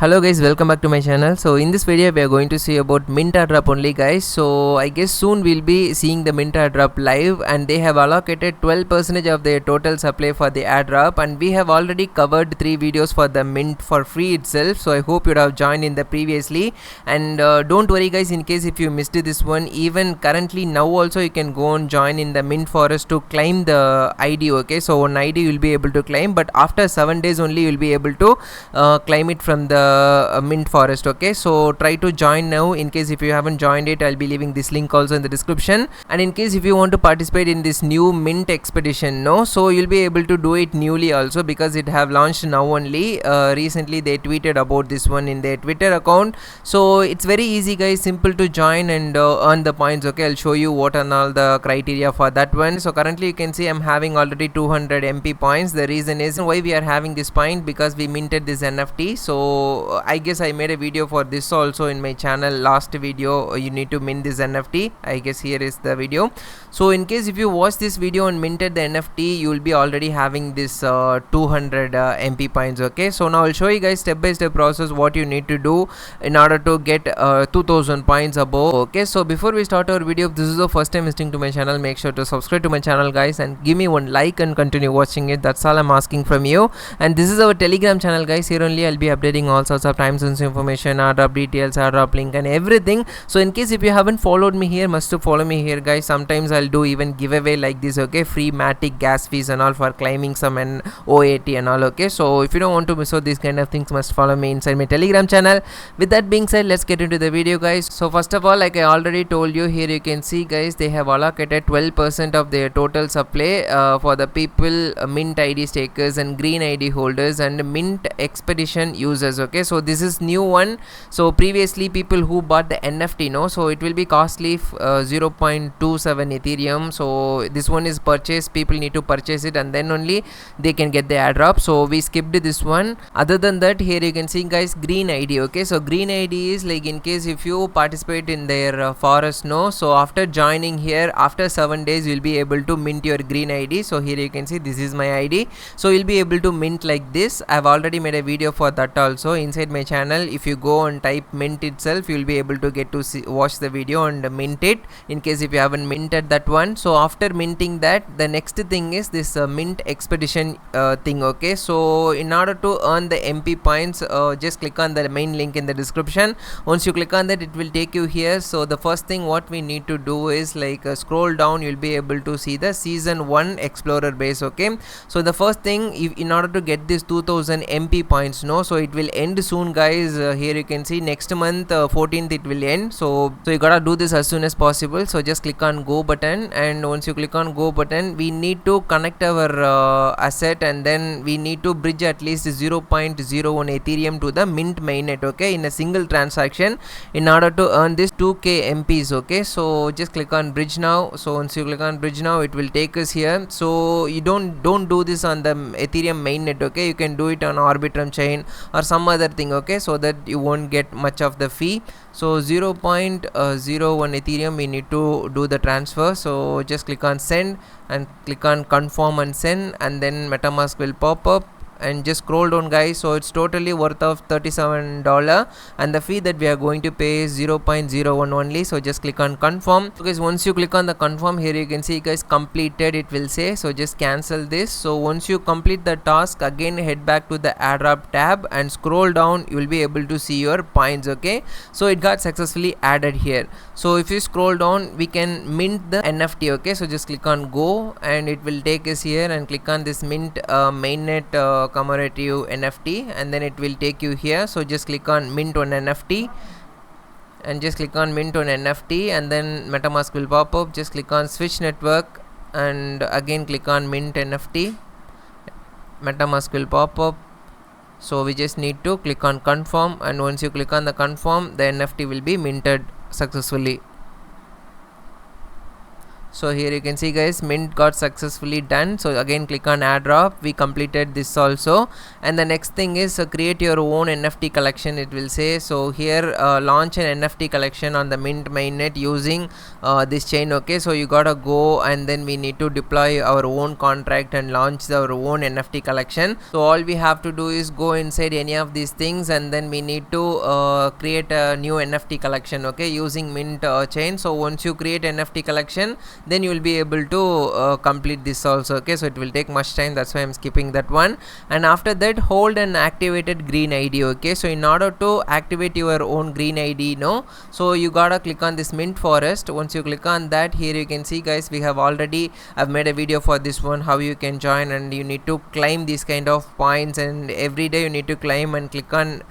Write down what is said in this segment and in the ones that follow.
Hello guys, welcome back to my channel. So in this video we are going to see about MintAirdrop only guys. So I guess soon we'll be seeing the MintAirdrop live, and they have allocated 12% of their total supply for the airdrop, and we have already covered 3 videos for the mint for free itself. So I hope you have joined in the previously, and don't worry guys, in case if you missed this one, even currently now also you can go and join in the mint forest to claim the ID. Okay, so one ID you'll be able to claim, but after 7 days only you'll be able to claim it from the mint forest. Okay, so try to join now. In case if you haven't joined it, I'll be leaving this link also in the description. And in case if you want to participate in this new mint expedition, so you'll be able to do it newly also, because it have launched now only. Recently they tweeted about this one in their Twitter account. So it's very easy guys, simple to join and earn the points. Okay, I'll show you what are all the criteria for that one. So currently you can see I'm having already 200 MP points. The reason is why we are having this point, because we minted this NFT. So I guess I made a video for this also in my channel. Last video, you need to mint this NFT. I guess here is the video. So in case if you watch this video and minted the NFT, you will be already having this 200 MP points. Okay, so now I'll show you guys step by step process what you need to do in order to get 2000 points above. Okay, so before we start our video, if this is the first time visiting to my channel, make sure to subscribe to my channel guys, and give me one like and continue watching it. That's all I'm asking from you. And this is our Telegram channel guys. Here only I'll be updating all sorts of time sensitive information, airdrop details, airdrop link and everything. So in case if you haven't followed me here, must to follow me here guys. Sometimes I'll do even giveaway like this. Okay, free matic gas fees and all for claiming some and OAT and all. Okay, so if you don't want to miss out these kind of things, must follow me inside my Telegram channel. With that being said, let's get into the video guys. So first of all, like I already told you, here you can see guys, they have allocated 12% of their total supply for the people, mint ID stakers and green ID holders and mint expedition users. Okay, so this is new one. So previously people who bought the NFT, so it will be costly 0.27 Ethereum. So this one is purchased, people need to purchase it and then only they can get the airdrop. So we skipped this one. Other than that, here you can see guys, green ID. Okay, so green ID is like in case if you participate in their forest, so after joining here, after 7 days you'll be able to mint your green ID. So here you can see this is my ID, so you'll be able to mint like this. I've already made a video for that also inside my channel. If you go and type mint itself, you'll be able to get to see, watch the video and mint it, in case if you haven't minted that one. So after minting that, the next thing is this mint expedition thing. Okay, so in order to earn the MP points, just click on the main link in the description. Once you click on that, it will take you here. So the first thing what we need to do is like scroll down, you'll be able to see the season 1 explorer base. Okay, so the first thing, in order to get this 2000 MP points, so it will end soon guys. Here you can see next month 14th it will end. So you gotta do this as soon as possible. So just click on go button, and once you click on go button, we need to connect our asset, and then we need to bridge at least 0.01 Ethereum to the mint mainnet. Okay, in a single transaction, in order to earn this 2k MPs. Okay, so just click on bridge now. So once you click on bridge now, it will take us here. So you don't do this on the Ethereum mainnet. Okay, you can do it on Arbitrum chain or some other thing. Okay, so that you won't get much of the fee. So 0.01 Ethereum we need to do the transfer. So just click on send and click on confirm and send, and then MetaMask will pop up. And just scroll down guys. So it's totally worth of $37, and the fee that we are going to pay is 0.01 only. So just click on confirm. So guys, once you click on the confirm, here you can see guys, completed it will say. So just cancel this. So once you complete the task, again head back to the airdrop tab and scroll down, you will be able to see your points. Okay, so it got successfully added here. So if you scroll down, we can mint the NFT. Okay, so just click on go, and it will take us here, and click on this mint mainnet commemorative NFT, and then it will take you here. So just click on mint on NFT, and just click on mint on NFT, and then MetaMask will pop up. Just click on switch network, and again click on mint NFT. MetaMask will pop up. So we just need to click on confirm, and once you click on the confirm, the NFT will be minted successfully. So here you can see guys, mint got successfully done. So again click on airdrop, we completed this also. And the next thing is create your own NFT collection, it will say. So here launch an NFT collection on the mint mainnet using this chain. Okay, so you gotta go and then we need to deploy our own contract and launch our own NFT collection. So all we have to do is go inside any of these things and then we need to create a new NFT collection, okay, using mint chain. So once you create NFT collection, then you will be able to complete this also, okay. So it will take much time, that's why I'm skipping that one. And after that, hold an activated green ID, okay. So in order to activate your own green ID, so you gotta click on this mint forest. Once you click on that, here you can see guys, we have already, I've made a video for this one, how you can join, and you need to claim these kind of points, and every day you need to claim and click on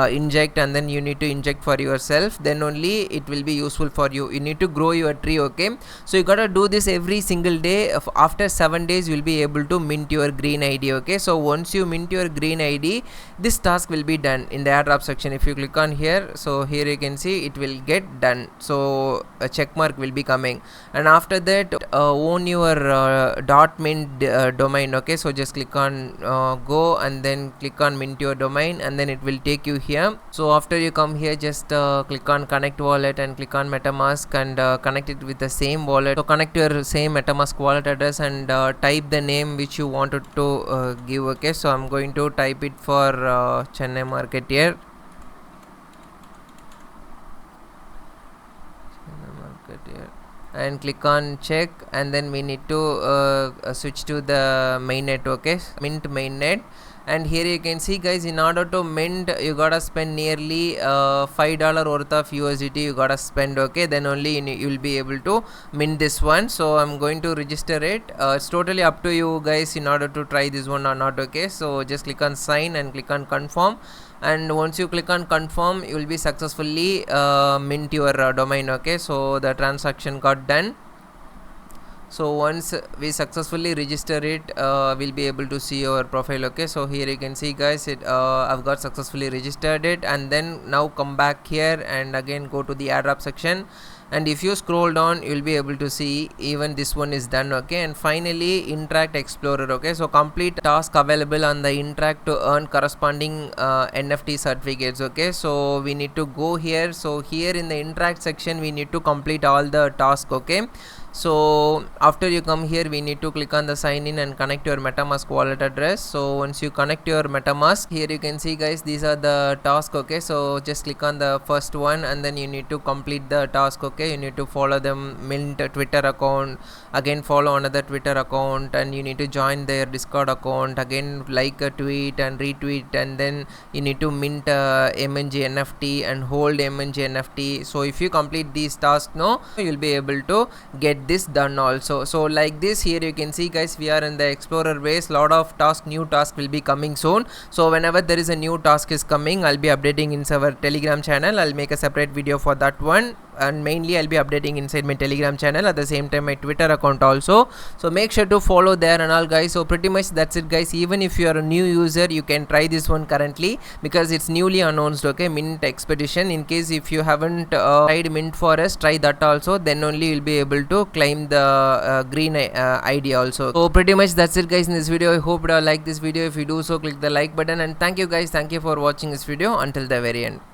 inject, and then you need to inject for yourself, then only it will be useful for you. You need to grow your tree, okay. So you gotta do this every single day. After 7 days you will be able to mint your green ID, okay. So once you mint your green ID, this task will be done in the airdrop section. If you click on here, so here you can see it will get done, so a check mark will be coming. And after that, own your .mint domain, okay. So just click on go and then click on mint your domain, and then it will take you here. So after you come here, just click on connect wallet and click on MetaMask and connect it with the same wallet. So connect your same MetaMask wallet address and type the name which you wanted to give, okay. So I'm going to type it for chennaimarketer. And click on check, and then we need to switch to the mainnet, okay, mint mainnet. And here you can see guys, in order to mint you gotta spend nearly $5 worth of USDT you gotta spend, okay. Then only you will be able to mint this one. So I'm going to register it. It's totally up to you guys in order to try this one or not, okay. So just click on sign and click on confirm, and once you click on confirm, you will be successfully mint your domain, okay. So the transaction got done. So once we successfully register it, we'll be able to see our profile, okay. So here you can see guys, it I've got successfully registered it. And then now come back here and again go to the airdrop section, and if you scroll down, you'll be able to see even this one is done, okay. And finally interact explorer, okay. So complete task available on the interact to earn corresponding NFT certificates, okay. So we need to go here. So here in the interact section we need to complete all the task, okay. So after you come here, we need to click on the sign in and connect your MetaMask wallet address. So once you connect your MetaMask, here you can see guys, these are the tasks, okay. So just click on the first one and then you need to complete the task, okay. You need to follow them mint Twitter account, again follow another Twitter account, and you need to join their Discord account, again like a tweet and retweet, and then you need to mint MNG NFT and hold MNG NFT. So if you complete these tasks, you'll be able to get this done also. So like this, here you can see guys, we are in the explorer base. Lot of new task will be coming soon. So whenever there is a new task is coming, I'll be updating in our Telegram channel. I'll make a separate video for that one, and mainly I'll be updating inside my Telegram channel, at the same time my Twitter account also. So make sure to follow there and all guys. So pretty much that's it guys. Even if you are a new user, you can try this one currently because it's newly announced, okay, Mint Expedition. In case if you haven't tried Mint Forest, try that also, then only you'll be able to claim the green ID also. So pretty much that's it guys in this video. I hope you all like this video. If you do so, click the like button, and thank you guys, thank you for watching this video until the very end.